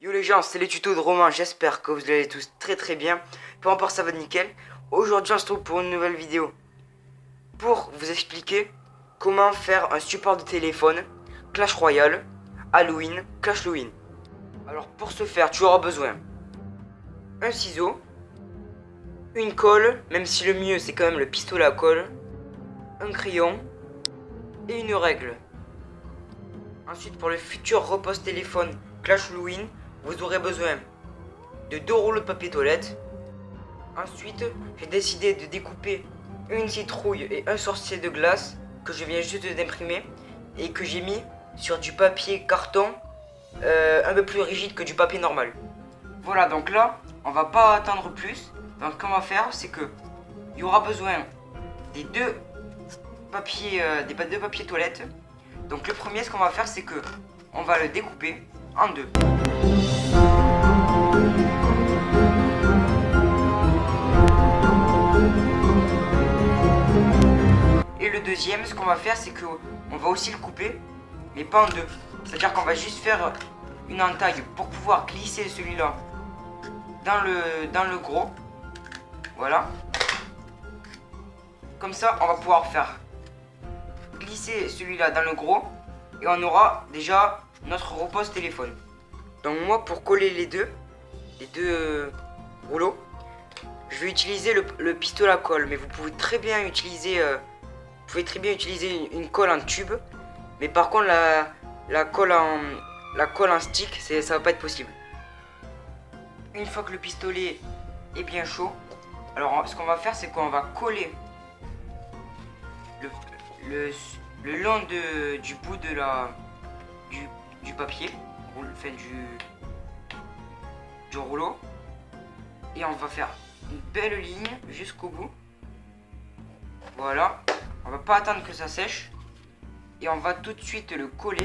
Yo les gens, c'est les tutos de Romain, j'espère que vous allez tous très bien. Peu importe, ça va nickel. Aujourd'hui on se retrouve pour une nouvelle vidéo pour vous expliquer comment faire un support de téléphone Clash Royale, Halloween, Clash Halloween. Alors pour ce faire, tu auras besoin un ciseau, une colle, même si le mieux c'est quand même le pistolet à colle, un crayon et une règle. Ensuite, pour le futur repose téléphone Clash Halloween, vous aurez besoin de 2 rouleaux de papier toilette. Ensuite, j'ai décidé de découper une citrouille et un sorcier de glace que je viens juste d'imprimer et que j'ai mis sur du papier carton un peu plus rigide que du papier normal. Voilà, donc là, on va pas attendre plus. Donc ce qu'on va faire, c'est que il y aura besoin des deux papiers toilettes. Donc le premier, ce qu'on va faire, c'est que on va le découper en deux. Et le deuxième, ce qu'on va faire, c'est que on va aussi le couper, mais pas en deux. C'est-à-dire qu'on va juste faire une entaille pour pouvoir glisser celui-là dans le gros. Voilà. Comme ça, on va pouvoir faire glisser celui-là dans le gros et on aura déjà notre repose téléphone. Donc moi, pour coller les deux rouleaux, je vais utiliser le pistolet à colle, mais vous pouvez très bien utiliser une colle en tube, mais par contre la colle en stick, ça va pas être possible. Une fois que le pistolet est bien chaud, alors ce qu'on va faire, c'est qu'on va coller le long du bout de du papier, enfin du rouleau, et on va faire une belle ligne jusqu'au bout. Voilà, on va pas attendre que ça sèche et on va tout de suite le coller.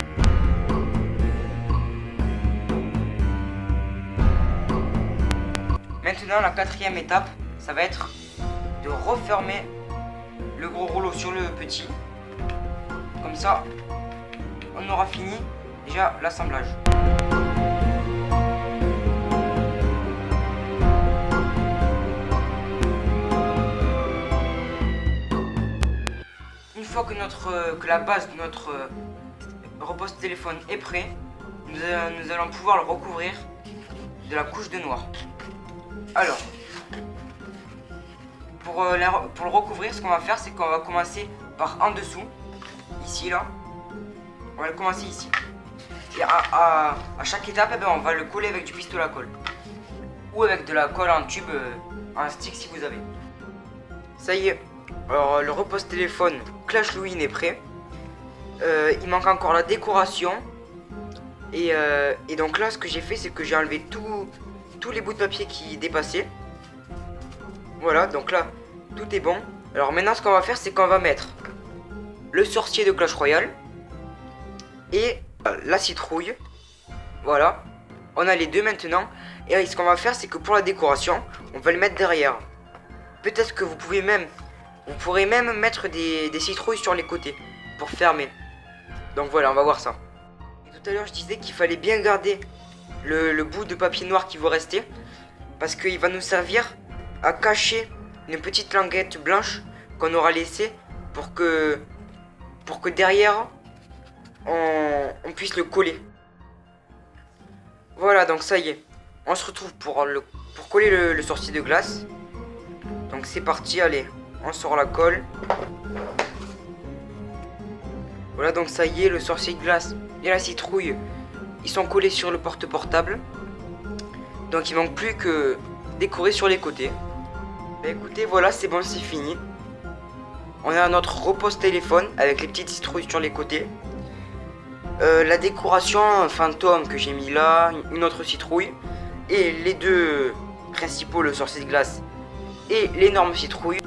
Maintenant, la quatrième étape, ça va être de refermer le gros rouleau sur le petit. Comme ça, on aura fini déjà l'assemblage. Une fois que la base de notre repose téléphone est prêt, nous allons pouvoir le recouvrir de la couche de noir. Alors, pour le recouvrir, ce qu'on va faire, c'est qu'on va commencer par en dessous, ici là. On va le commencer ici. Et à chaque étape, on va le coller avec du pistolet à colle. Ou avec de la colle en tube, en stick si vous avez. Ça y est, alors le repose téléphone Clash Halloween est prêt. Il manque encore la décoration. Et donc là, ce que j'ai fait, c'est que j'ai enlevé tous les bouts de papier qui dépassaient. Voilà, donc là, tout est bon. Alors maintenant, ce qu'on va faire, c'est qu'on va mettre le sorcier de Clash Royale et la citrouille. Voilà, on a les deux maintenant. Et ce qu'on va faire, c'est que pour la décoration, on va le mettre derrière. Peut-être que vous pourrez même mettre des citrouilles sur les côtés pour fermer. Donc voilà, on va voir ça. Et tout à l'heure, je disais qu'il fallait bien garder le bout de papier noir qui vous rester, parce qu'il va nous servir à cacher une petite languette blanche qu'on aura laissée pour que derrière on puisse le coller. Voilà, donc ça y est, on se retrouve pour coller le sorcier de glace. Donc c'est parti, allez, on sort la colle. Voilà, donc ça y est, le sorcier de glace et la citrouille, ils sont collés sur le porte-portable. Donc il manque plus que décorer sur les côtés. Bah écoutez, voilà, c'est bon, c'est fini. On a notre repose téléphone avec les petites citrouilles sur les côtés. La décoration fantôme que j'ai mis là, une autre citrouille. Et les deux principaux, le sorcier de glace et l'énorme citrouille.